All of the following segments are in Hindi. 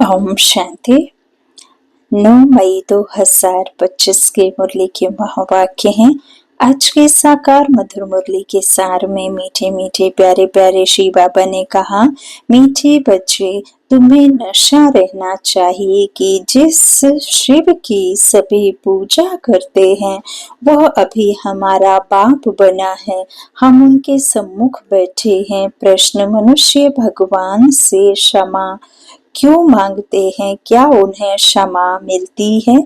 ओम शांति। 9 मई 2025 के मुरली के महावाक्य हैं। आज के साकार मधुर मुरली के सार में मीठे मीठे प्यारे प्यारे श्री बाबा ने कहा, मीठे बच्चे, तुम्हें नशा रहना चाहिए कि जिस शिव की सभी पूजा करते हैं वह अभी हमारा बाप बना है। हम उनके सम्मुख बैठे हैं। प्रश्न, मनुष्य भगवान से क्षमा क्यों मांगते हैं? क्या उन्हें क्षमा मिलती है?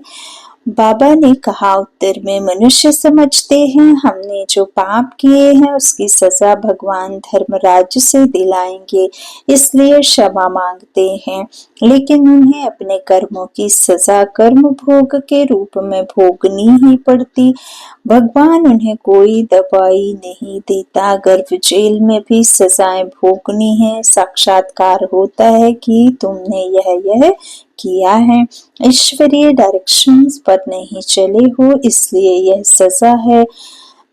बाबा ने कहा उत्तर में, मनुष्य समझते हैं हमने जो पाप किए हैं उसकी सजा भगवान धर्मराज से दिलाएंगे, इसलिए क्षमा मांगते हैं। लेकिन उन्हें अपने कर्मों की सजा कर्म भोग के रूप में भोगनी ही पड़ती। भगवान उन्हें कोई दवाई नहीं देता। गर्भ जेल में भी सजाएं भोगनी है। साक्षात्कार होता है कि तुमने यह किया है, ईश्वरीय डायरेक्शंस पर नहीं चले हो, इसलिए यह सजा है।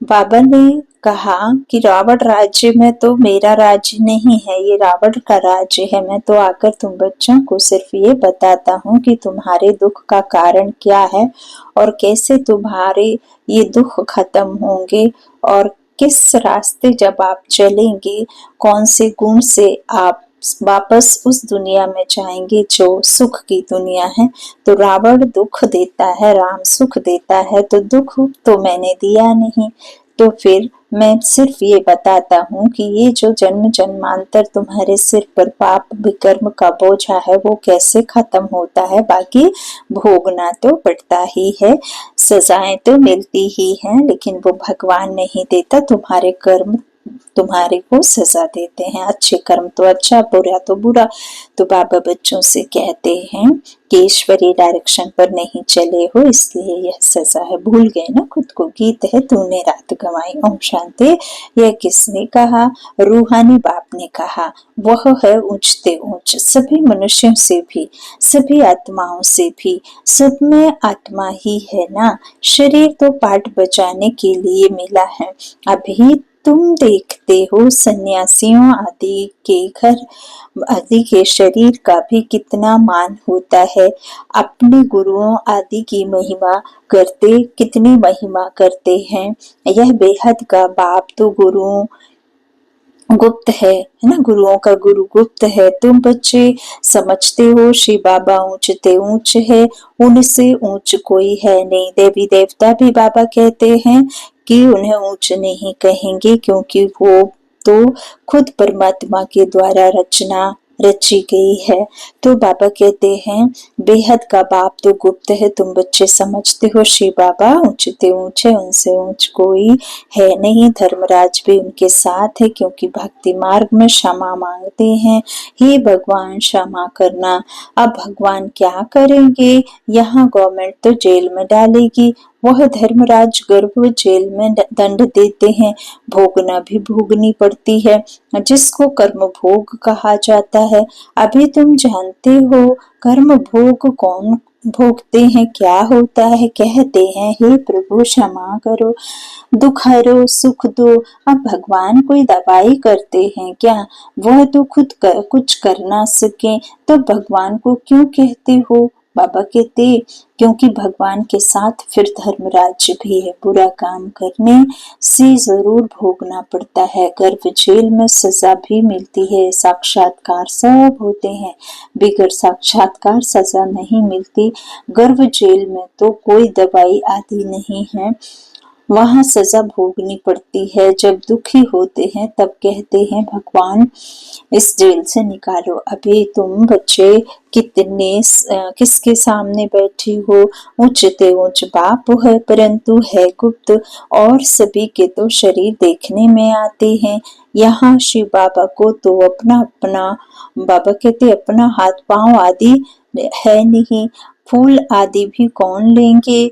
बाबा ने कहा कि रावण राज्य में तो मेरा राज्य नहीं है, ये रावण का राज्य है। मैं तो आकर तुम बच्चों को सिर्फ ये बताता हूँ कि तुम्हारे दुख का कारण क्या है और कैसे तुम्हारे ये दुख खत्म होंगे और किस रास्ते जब आप चलेंगे, कौन से गुण से आप वापस उस दुनिया में जाएंगे जो सुख की दुनिया है। तो रावण दुख देता है, राम सुख देता है, तो दुख तो मैंने दिया नहीं। तो फिर मैं सिर्फ ये बताता हूँ कि ये जो जन्म जन्मांतर तुम्हारे सिर पर पाप विकर्म का बोझा है वो कैसे खत्म होता है। बाकी भोगना तो पड़ता ही है, सजाएं तो मिलती ही हैं, लेकिन वो भगवान नहीं देता, तुम्हारे कर्म तुम्हारे को सजा देते हैं। अच्छे कर्म तो अच्छा, बुरा तो बुरा। तो बाबा बच्चों से कहते हैं कि ईश्वरीय डायरेक्शन पर नहीं चले हो, इसलिए यह सजा है। भूल गए ना खुद को। गीत है तूने रात गंवाई। ओम शांति। यह किसने कहा? रूहानी बाप ने कहा। वह है ऊंचते ऊंच, सभी मनुष्यों से भी, सभी आत्माओं से भी। सब में आत्मा ही है ना। शरीर तो पाठ बजाने के लिए मिला है। अभी तुम देखते हो सन्यासियों आदि के घर आदि के शरीर का भी कितना मान होता है। अपने गुरुओं आदि की महिमा करते, कितनी महिमा करते हैं। यह बेहद का बाप तो गुरुओं गुप्त है ना, गुरुओं का गुरु गुप्त है। तुम बच्चे समझते हो श्री बाबा ऊंचते ऊंच है, उनसे ऊंच कोई है नहीं। देवी देवता भी बाबा कहते हैं कि उन्हें ऊंच नहीं कहेंगे, क्योंकि वो तो खुद परमात्मा के द्वारा रचना रची गई है। तो बाबा कहते हैं बेहद का बाप तो गुप्त है। तुम बच्चे समझते हो श्री बाबा ऊंचते ऊंच है, उनसे ऊंच कोई है नहीं। धर्मराज भी उनके साथ है, क्योंकि भक्ति मार्ग में क्षमा मांगते हैं। हे भगवान क्षमा करना। अब भगवान क्या करेंगे? यहाँ गवर्नमेंट तो जेल में डालेगी। वह धर्मराज गर्भ जेल में दंड देते हैं, भोगना भी भोगनी पड़ती है, जिसको कर्म भोग कहा जाता है। अभी तुम जानते हो कर्म भोग कौन भोगते हैं, क्या होता है? कहते हैं हे प्रभु क्षमा करो, दुख हरो, सुख दो। अब भगवान कोई दवाई करते हैं क्या? वह तो खुद कुछ कर ना सके, तो भगवान को क्यों कहते हो? बाबा कहते क्योंकि भगवान के साथ फिर धर्मराज भी है। बुरा काम करने से जरूर भोगना पड़ता है। गर्भ जेल में सजा भी मिलती है। साक्षात्कार सब होते हैं, बिगर साक्षात्कार सजा नहीं मिलती। गर्भ जेल में तो कोई दवाई आदि नहीं है, वहां सजा भोगनी पड़ती है। जब दुखी होते हैं तब कहते हैं भगवान इस जेल से निकालो। अभी तुम बच्चे किसके सामने बैठे हो? ऊंचते ऊंच बाप है, परंतु है गुप्त, और सभी के तो शरीर देखने में आते हैं। यहाँ शिव बाबा को तो अपना अपना, बाबा कहते अपना हाथ पांव आदि है नहीं। फूल आदि भी कौन लेंगे?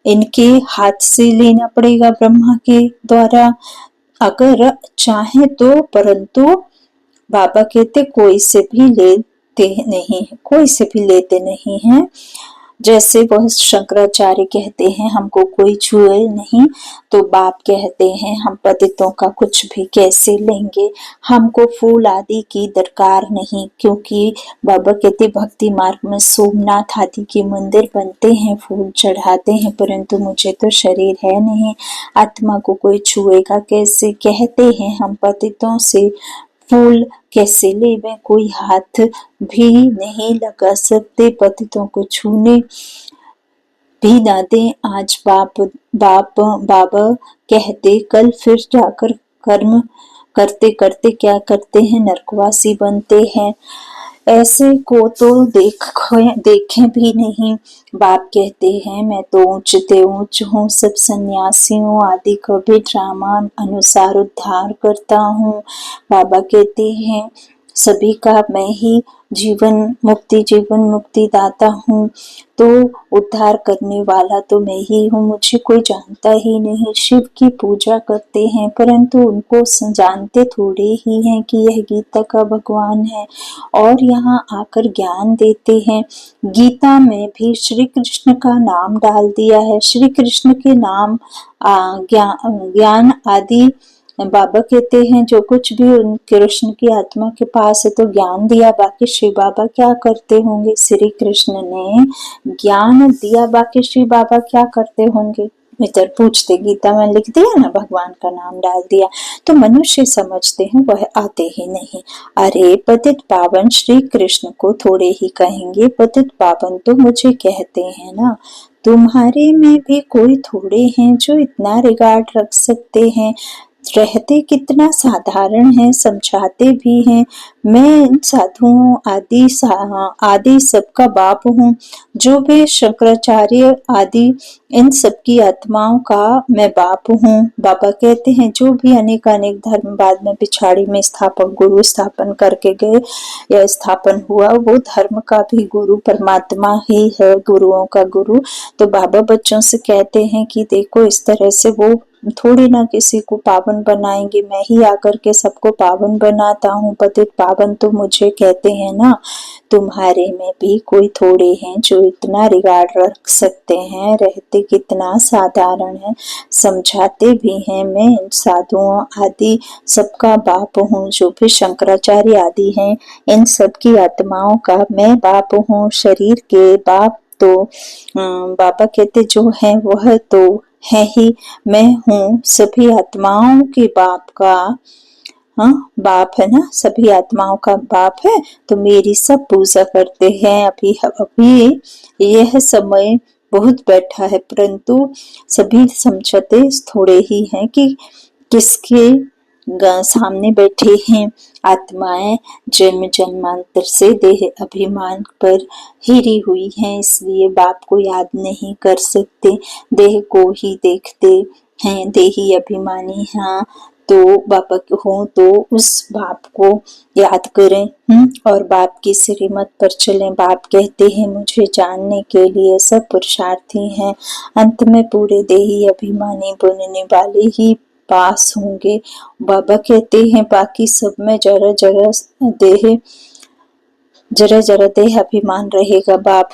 इनके हाथ से लेना पड़ेगा ब्रह्मा के द्वारा, अगर चाहे तो। परंतु बाबा कहते कोई से भी लेते नहीं, कोई से भी लेते नहीं हैं। जैसे वह शंकराचार्य कहते हैं हमको कोई छुए नहीं, तो बाप कहते हैं हम पतितों का कुछ भी कैसे लेंगे, हमको फूल आदि की दरकार नहीं, क्योंकि बाबा कहते भक्ति मार्ग में सोमनाथ आदि के मंदिर बनते हैं, फूल चढ़ाते हैं, परंतु मुझे तो शरीर है नहीं, आत्मा को कोई छुएगा कैसे। कहते हैं हम पतितों से फूल कैसे लेवें, कोई हाथ भी नहीं लगा सकते, पतितों को छूने भी ना दें। आज बाबा कहते कल फिर जाकर कर्म करते करते क्या करते हैं, नरकवासी बनते हैं। ऐसे को तो देखे भी नहीं। बाप कहते हैं मैं तो ऊंचते ऊंच हूँ, सब सन्यासियों आदि को भी ड्रामा अनुसार उद्धार करता हूँ। बाबा कहते हैं सभी का मैं ही जीवन मुक्ति दाता हूँ, तो उद्धार करने वाला तो मैं ही हूँ, मुझे कोई जानता ही नहीं। शिव की पूजा करते हैं परंतु उनको जानते थोड़े ही हैं कि यह गीता का भगवान है, और यहाँ आकर ज्ञान देते हैं। गीता में भी श्री कृष्ण का नाम डाल दिया है, श्री कृष्ण के नाम ज्ञान आदि बाबा कहते हैं जो कुछ भी उन कृष्ण की आत्मा के पास है तो ज्ञान दिया, बाकी श्री बाबा क्या करते होंगे। श्री कृष्ण ने ज्ञान दिया, बाकी श्री बाबा क्या करते होंगे। इधर पूछते गीता में लिख दिया ना, भगवान का नाम डाल दिया, तो मनुष्य समझते हैं वह आते ही नहीं। अरे पतित पावन श्री कृष्ण को थोड़े ही कहेंगे, पतित पावन तो मुझे कहते हैं ना। तुम्हारे में भी कोई थोड़े हैं जो इतना रिगार्ड रख सकते हैं, रहते कितना साधारण है, समझाते भी हैं। मैं इन साधुओं आदि सबका बाप हूँ, जो भी शंकराचार्य आदि इन सबकी आत्माओं का मैं बाप हूँ। बाबा कहते हैं जो भी अनेक धर्म बाद में पिछाड़ी में स्थापक गुरु स्थापन करके गए या स्थापन हुआ, वो धर्म का भी गुरु परमात्मा ही है, गुरुओं का गुरु। तो बाबा बच्चों से कहते हैं कि देखो इस तरह से वो थोड़ी ना किसी को पावन बनाएंगे, मैं ही आकर के सबको पावन बनाता हूँ। पतित पावन तो मुझे कहते हैं ना। तुम्हारे में भी कोई थोड़े हैं जो इतना रिगार्ड रख सकते हैं, रहते कितना साधारण है, समझाते भी हैं। मैं इन साधुओं आदि सबका बाप हूँ, जो भी शंकराचार्य आदि हैं इन सबकी आत्माओं का मैं बाप हूँ। शरीर के बाप तो बाबा कहते जो है वह तो है ही, मैं हूँ सभी आत्माओं के बाप का। हाँ बाप है ना, सभी आत्माओं का बाप है, तो मेरी सब पूजा करते हैं। अभी यह समय बहुत बैठा है, परंतु सभी समझते थोड़े ही हैं कि किसके सामने बैठे हैं। आत्माएं जन्म जन्मांतर से देह अभिमान पर हिरी हुई हैं, इसलिए बाप को याद नहीं कर सकते, देह को ही देखते हैं, देही अभिमानी। हाँ तो बाबा हो तो उस बाप को याद करें और बाप की श्रीमत पर चलें। बाप कहते हैं मुझे जानने के लिए सब पुरुषार्थी हैं, अंत में पूरे देही अभिमानी बनने वाले ही पास होंगे। बाबा कहते हैं बाकी सब में जरा जरा देह अभिमान रहेगा, बाप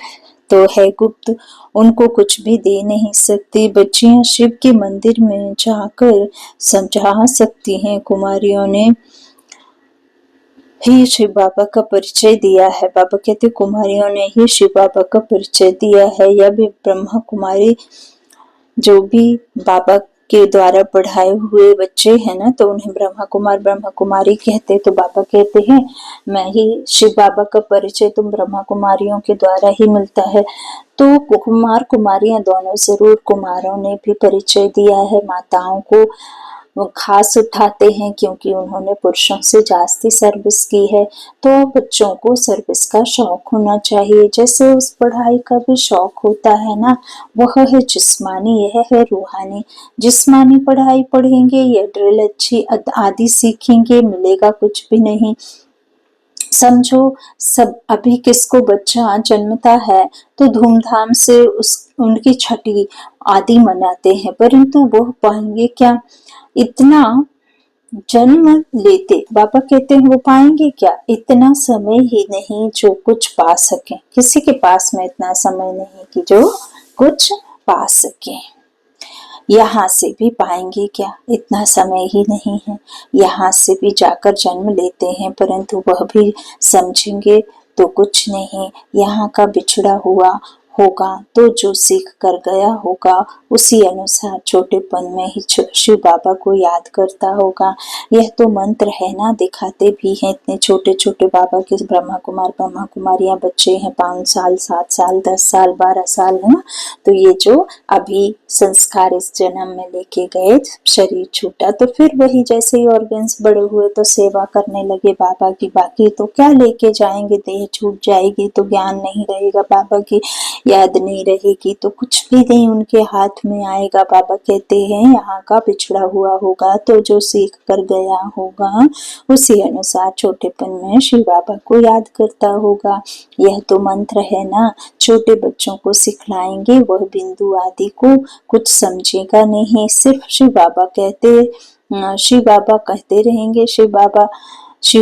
तो है गुप्त, उनको कुछ भी दे नहीं सकती। बच्चियां शिव के मंदिर में जाकर समझा सकती हैं। कुमारियों ने ही शिव बाबा का परिचय दिया है। बाबा कहते कुमारियों ने ही शिव बाबा का परिचय दिया है। यह भी ब्रह्मा कुमारी जो भी बाबा के द्वारा पढ़ाए हुए बच्चे हैं ना, तो उन्हें ब्रह्मा कुमार ब्रह्मा कुमारी कहते। तो बाबा कहते हैं मैं ही शिव बाबा का परिचय तुम ब्रह्मा कुमारियों के द्वारा ही मिलता है। तो कुमार कुमारियां दोनों जरूर, कुमारों ने भी परिचय दिया है, माताओं को वो खास उठाते हैं क्योंकि उन्होंने पुरुषों से जास्ती सर्विस की है। तो बच्चों को सर्विस का शौक होना चाहिए, जैसे उस पढ़ाई का भी शौक होता है ना, वह है जिस्मानी, यह है रूहानी। जिस्मानी पढ़ाई पढ़ेंगे या ड्रिल अच्छी आदि सीखेंगे, मिलेगा कुछ भी नहीं। समझो सब अभी किसको बच्चा जन्मता है तो धूमधाम से उनकी छठी आदि मनाते हैं, परंतु वो पाएंगे क्या, इतना जन्म लेते बाबा कहते हैं वो पाएंगे क्या? इतना समय ही नहीं जो कुछ पा सके। किसी के पास में इतना समय नहीं कि जो कुछ पा सके। यहाँ से भी पाएंगे क्या? इतना समय ही नहीं है। यहाँ से भी जाकर जन्म लेते हैं परंतु वह भी समझेंगे तो कुछ नहीं। यहाँ का बिछड़ा हुआ होगा तो जो सीख कर गया होगा उसी अनुसार छोटेपन में ही शिव बाबा को याद करता होगा। यह तो मंत्र है ना, दिखाते भी हैं इतने छोटे छोटे बाबा के ब्रह्मा कुमारियां बच्चे हैं, 5 साल 7 साल 10 साल 12 साल है ना। तो ये जो अभी संस्कार इस जन्म में लेके गए, शरीर छूटा तो फिर वही जैसे ही ऑर्गन्स बड़े हुए तो सेवा करने लगे बाबा की। बाकी तो क्या लेके जाएंगे, देह छूट जाएगी तो ज्ञान नहीं रहेगा, बाबा की याद नहीं रहेगी तो कुछ भी नहीं उनके हाथ में आएगा। बाबा कहते हैं यहाँ का बिछड़ा हुआ होगा तो जो सीख कर गया होगा उसी अनुसार छोटेपन में शिव बाबा को याद करता होगा। यह तो मंत्र है ना, छोटे बच्चों को सिखलाएंगे, वह बिंदु आदि को कुछ समझेगा नहीं। सिर्फ शिव बाबा कहते रहेंगे, शिव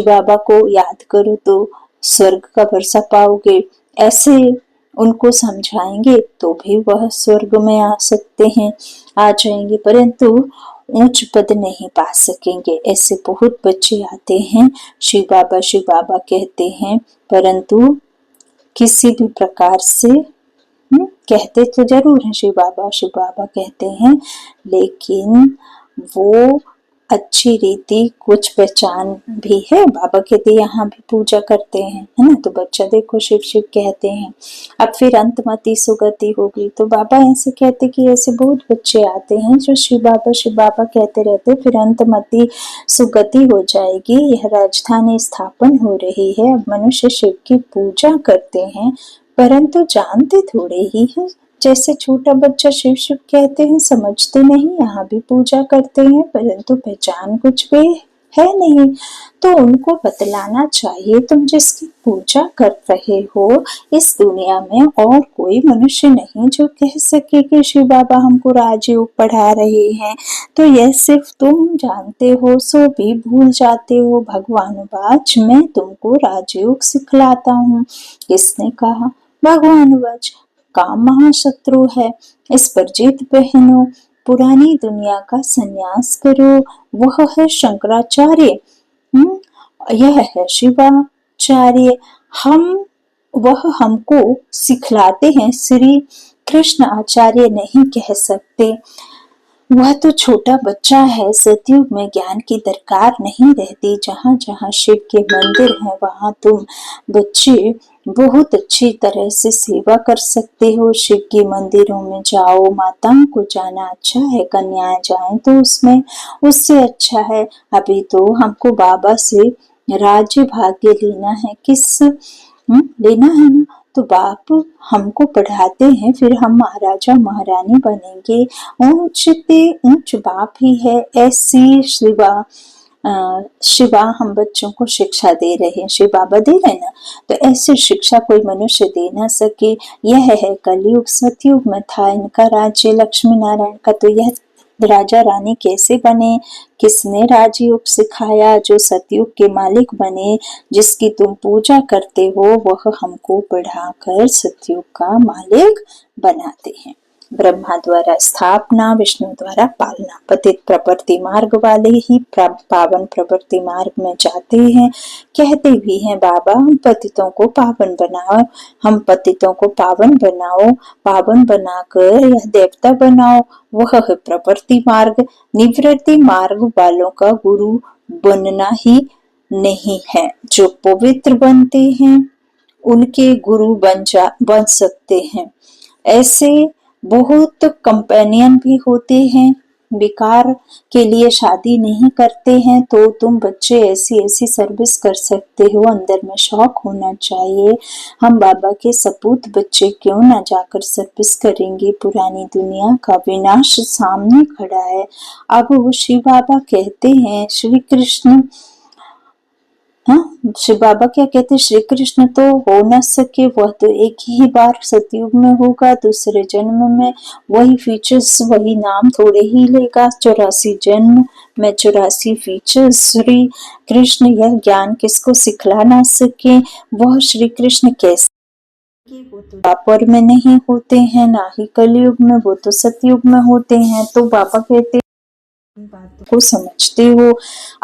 बाबा को याद करो तो स्वर्ग का वर्षा पाओगे, ऐसे उनको समझाएंगे तो भी वह स्वर्ग में आ सकते हैं, आ जाएंगे, परंतु ऊंच पद नहीं पा सकेंगे। ऐसे बहुत बच्चे आते हैं, शिव बाबा कहते हैं परंतु किसी भी प्रकार से कहते तो जरूर है शिव बाबा कहते हैं, लेकिन वो अच्छी रीति कुछ पहचान भी है। बाबा कहते यहाँ भी पूजा करते हैं है ना, तो बच्चा देखो शिव शिव कहते हैं। अब फिर अंतमति सुगति होगी तो बाबा ऐसे कहते कि ऐसे बहुत बच्चे आते हैं जो शिव बाबा कहते रहते, फिर अंतमति सुगति हो जाएगी। यह राजधानी स्थापन हो रही है, अब मनुष्य शिव की पूजा करते हैं परंतु जानते थोड़े ही हैं। जैसे छोटा बच्चा शिव शिव कहते हैं, समझते नहीं, यहाँ भी पूजा करते हैं परंतु पहचान कुछ भी है नहीं, तो उनको बतलाना चाहिए तुम जिसकी पूजा कर रहे हो इस दुनिया में और कोई मनुष्य नहीं जो कह सके कि शिव बाबा हमको राजयोग पढ़ा रहे हैं। तो यह सिर्फ तुम जानते हो सो भी भूल जाते हो। भगवानुवाच मैं तुमको राजयोग सिखलाता हूँ। किसने कहा? भगवानुवाच काम महाशत्रु है, इस पर जीत पहनो, पुरानी दुनिया का संन्यास करो। वह है शंकराचार्य, यह है शिवाचार्य, वह हमको सिखलाते हैं, श्री कृष्ण आचार्य नहीं कह सकते। वह तो छोटा बच्चा है, सतयुग में ज्ञान की दरकार नहीं रहती। जहाँ जहाँ शिव के मंदिर हैं वहाँ तुम बच्चे बहुत अच्छी तरह से सेवा कर सकते हो। शिव के मंदिरों में जाओ, माताओं को जाना अच्छा है, कन्याएं जाएं तो उसमें उससे अच्छा है। अभी तो हमको बाबा से राज्य भाग्य लेना है, लेना है ना, तो बाप हमको पढ़ाते हैं फिर हम महाराजा महारानी बनेंगे। ऊंच ते ऊंच बाप ही है, ऐसी शिवा हम बच्चों को शिक्षा दे रहे हैं, शिव बाबा दे रहे हैं ना, तो ऐसी शिक्षा कोई मनुष्य दे ना सके। यह है कलयुग, सतयुग में था इनका राज्य लक्ष्मी नारायण का, तो यह राजा रानी कैसे बने, किसने राजयोग सिखाया, जो सतयुग के मालिक बने, जिसकी तुम पूजा करते हो वह हमको पढ़ाकर सतयुग का मालिक बनाते हैं। ब्रह्मा द्वारा स्थापना, विष्णु द्वारा पालना, पतित प्रवृत्ति मार्ग वाले ही पावन प्रवृत्ति मार्ग में जाते हैं। कहते भी हैं बाबा हम पतितों को पावन बनाओ, हम पतितों को पावन बनाओ, पावन बनाकर यह देवता बनाओ। वह है प्रवृत्ति मार्ग। निवृत्ति मार्ग वालों का गुरु बनना ही नहीं है, जो पवित्र बनते हैं उनके गुरु बन सकते हैं। ऐसे बहुत कंपेनियन भी होते हैं, बेकार के लिए शादी नहीं करते हैं, तो तुम बच्चे ऐसी ऐसी सर्विस कर सकते हो, अंदर में शौक होना चाहिए। हम बाबा के सपूत बच्चे क्यों ना जाकर सर्विस करेंगे, पुरानी दुनिया का विनाश सामने खड़ा है। अब वो शिव बाबा कहते हैं, श्री कृष्ण हाँ, शिव बाबा क्या कहते, श्री कृष्ण तो हो न सके, वह तो एक ही बार सतयुग में होगा, दूसरे जन्म में वही फीचर्स वही नाम थोड़े ही लेगा। 84 जन्म में 84 फीचर्स। श्री कृष्ण यह ज्ञान किसको सिखला ना सके। वह श्री कृष्ण कैसे, वो तो द्वापर में नहीं होते हैं, ना ही कलयुग में, वो तो सतयुग में होते हैं। तो बाबा कहते बातों को समझते हो।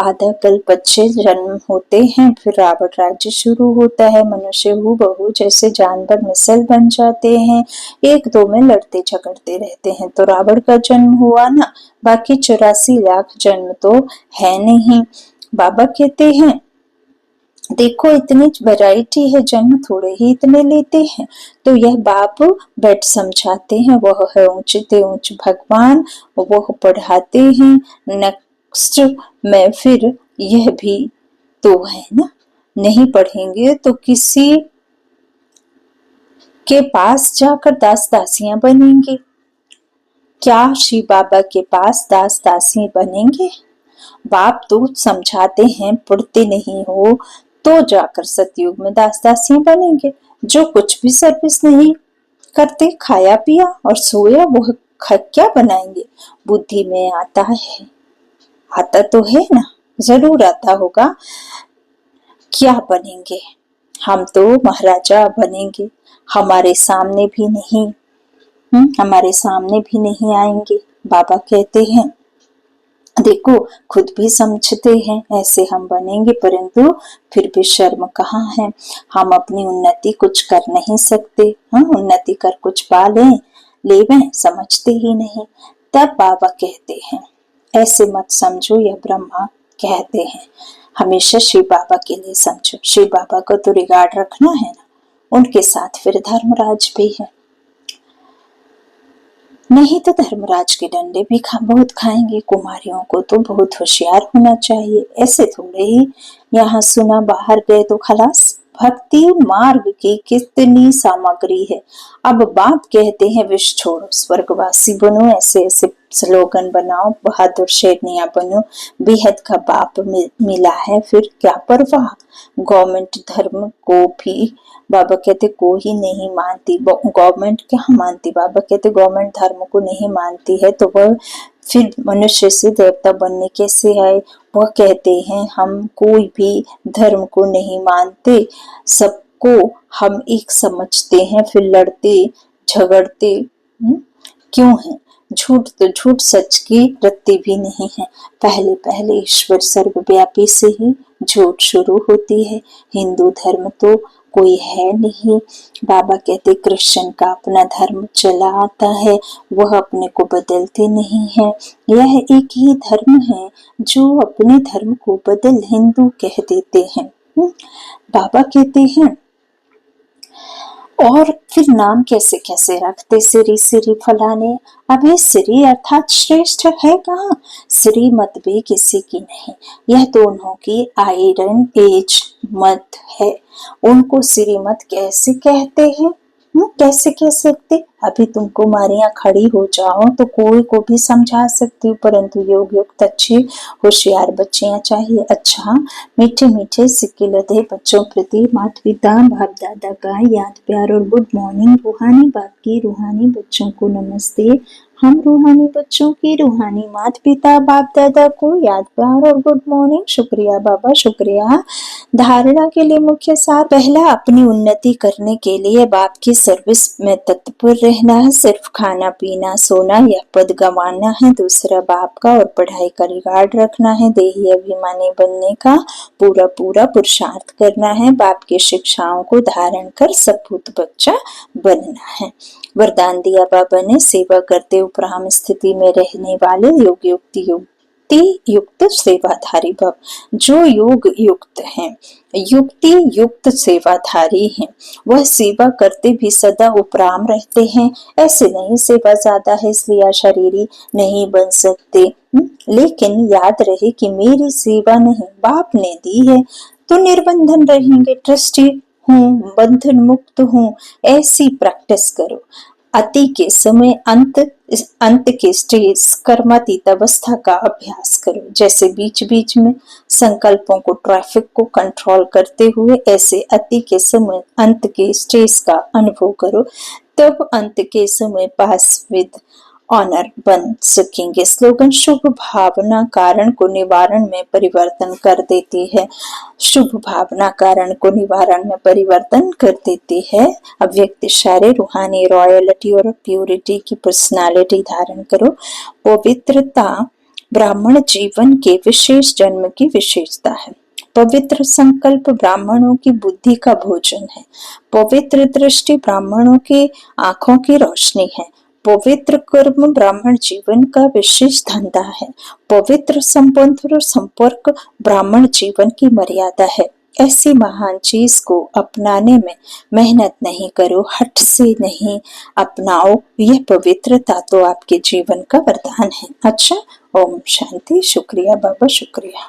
आधा कल्प अच्छे जन्म होते हैं, फिर रावण राज्य शुरू होता है। मनुष्य हूँ बहू जैसे जानवर मिसल बन जाते हैं, एक दो में लड़ते झगड़ते रहते हैं। तो रावण का जन्म हुआ ना, बाकी 84 लाख जन्म तो है नहीं। बाबा कहते हैं देखो इतनी वैरायटी है, जन्म थोड़े ही इतने लेते हैं। तो यह बाप बैठ समझाते हैं, वह है ऊंचते ऊंच भगवान, वह पढ़ाते हैं। नेक्स्ट में फिर यह भी तो है ना, नहीं पढ़ेंगे तो किसी के पास जाकर दास दासियां बनेंगे क्या? शिव बाबा के पास दास दासी बनेंगे? बाप तो समझाते हैं, पढ़ते नहीं हो तो जाकर सतयुग में दास दासी बनेंगे। जो कुछ भी सर्विस नहीं करते, खाया पिया और सोया, वो क्या बनाएंगे? बुद्धि में आता है, आता तो है ना, जरूर आता होगा। क्या बनेंगे? हम तो महाराजा बनेंगे, हमारे सामने भी नहीं, हमारे सामने भी नहीं आएंगे। बाबा कहते हैं देखो खुद भी समझते हैं ऐसे हम बनेंगे, परंतु फिर भी शर्म कहाँ है, हम अपनी उन्नति कुछ कर नहीं सकते। हाँ, उन्नति कर कुछ पा लेवें, समझते ही नहीं। तब बाबा कहते हैं ऐसे मत समझो, यह ब्रह्मा कहते हैं हमेशा शिव बाबा के लिए समझो। शिव बाबा को तो रिगार्ड रखना है ना, उनके साथ फिर धर्मराज भी है, नहीं तो धर्मराज के डंडे भी बहुत खाएंगे। कुमारियों को तो बहुत होशियार होना चाहिए, ऐसे थोड़े ही यहाँ सुना बाहर गए तो खलास। भक्ति मार्ग की कितनी सामग्री है। अब बाप कहते हैं विष छोड़ो स्वर्गवासी बनो, ऐसे ऐसे स्लोगन बनाओ, बहादुर शेरनिया बनो, बेहद का बाप मिला है, फिर क्या परवाह। गवर्नमेंट धर्म को भी बाबा कहते को ही नहीं मानती, गवर्नमेंट क्या मानती, बाबा कहते गवर्नमेंट धर्म को नहीं मानती है तो वह फिर मनुष्य से देवता बनने कैसे आए। वह कहते हैं हम कोई भी धर्म को नहीं मानते, सबको हम एक समझते हैं, फिर लड़ते झगड़ते क्यों है? झूठ तो झूठ, सच की रत्ती भी नहीं है। पहले पहले ईश्वर सर्वव्यापी से ही झूठ शुरू होती है। हिंदू धर्म तो कोई है नहीं। बाबा कहते कृष्ण का अपना धर्म चला आता है, वह अपने को बदलते नहीं है। यह एक ही धर्म है जो अपने धर्म को बदल हिंदू कह देते हैं। बाबा कहते हैं और फिर नाम कैसे कैसे रखते, सिरी सिरी फलाने। अभी सिरी अर्थात श्रेष्ठ है कहाँ, श्रीमत भी किसी की नहीं, यह दोनों की आयरन एज मत है। उनको श्रीमत कैसे कहते हैं? कैसे कह सकते? अभी तुम कुमारियां खड़ी हो जाओ तो कोई को भी समझा सकती हो, परंतु योग युक्त अच्छी होशियार बच्चियां चाहिए। अच्छा, मीठे मीठे सिक्के लदे बच्चों प्रति माता पिता बाप दादा का याद प्यार और गुड मॉर्निंग। रूहानी बाप की रूहानी बच्चों को नमस्ते। हम रूहानी बच्चों की रूहानी माता पिता बाप दादा को याद प्यार और गुड मॉर्निंग। शुक्रिया बाबा, शुक्रिया। धारणा के लिए मुख्य सार, पहला अपनी उन्नति करने के लिए बाप की सर्विस में तत्पर रहना है, सिर्फ खाना पीना सोना यह पद गंवाना है। दूसरा बाप का और पढ़ाई का रिगार्ड रखना है, देही अभिमानी बनने का पूरा पूरा पुरुषार्थ करना है, बाप की शिक्षाओं को धारण कर सपूत बच्चा बनना है। वरदान दिया बाबा ने, सेवा करते उपराम स्थिति में रहने वाले योग युक्त सेवाधारी भव। जो योग युक्त हैं, युक्ति युक्त सेवाधारी हैं, वह सेवा करते भी सदा उपराम रहते हैं। ऐसे नहीं सेवा ज्यादा है इसलिए शरीरी नहीं बन सकते, लेकिन याद रहे कि मेरी सेवा नहीं बाप ने दी है तो निर्बंधन रहेंगे। ट्रस्टी हूँ, बंधन मुक्त हूँ, ऐसी प्रैक्टिस करो। अति के समय अंत के स्टेज कर्मातीत अवस्था का अभ्यास करो। जैसे बीच बीच में संकल्पों को, ट्रैफिक को कंट्रोल करते हुए, ऐसे अति के समय अंत के स्टेज का अनुभव करो। तब अंत के समय पास विद ऑनर बन सकेंगे। स्लोगन: शुभ भावना कारण को निवारण में परिवर्तन कर देती है। शुभ भावना कारण को निवारण में परिवर्तन कर देती है। अव्यक्त इशारे: रूहानी रॉयल्टी और प्यूरिटी की पर्सनालिटी धारण करो। पवित्रता ब्राह्मण जीवन के विशेष जन्म की विशेषता है। पवित्र संकल्प ब्राह्मणों की बुद्धि का भोजन है। पवित्र दृष्टि ब्राह्मणों की आंखों की रोशनी है। पवित्र कर्म ब्राह्मण जीवन का विशेष धंधा है। पवित्र संबंध और संपर्क ब्राह्मण जीवन की मर्यादा है। ऐसी महान चीज को अपनाने में मेहनत नहीं करो, हट से नहीं अपनाओ। यह पवित्रता तो आपके जीवन का वरदान है। अच्छा, ओम शांति। शुक्रिया बाबा, शुक्रिया।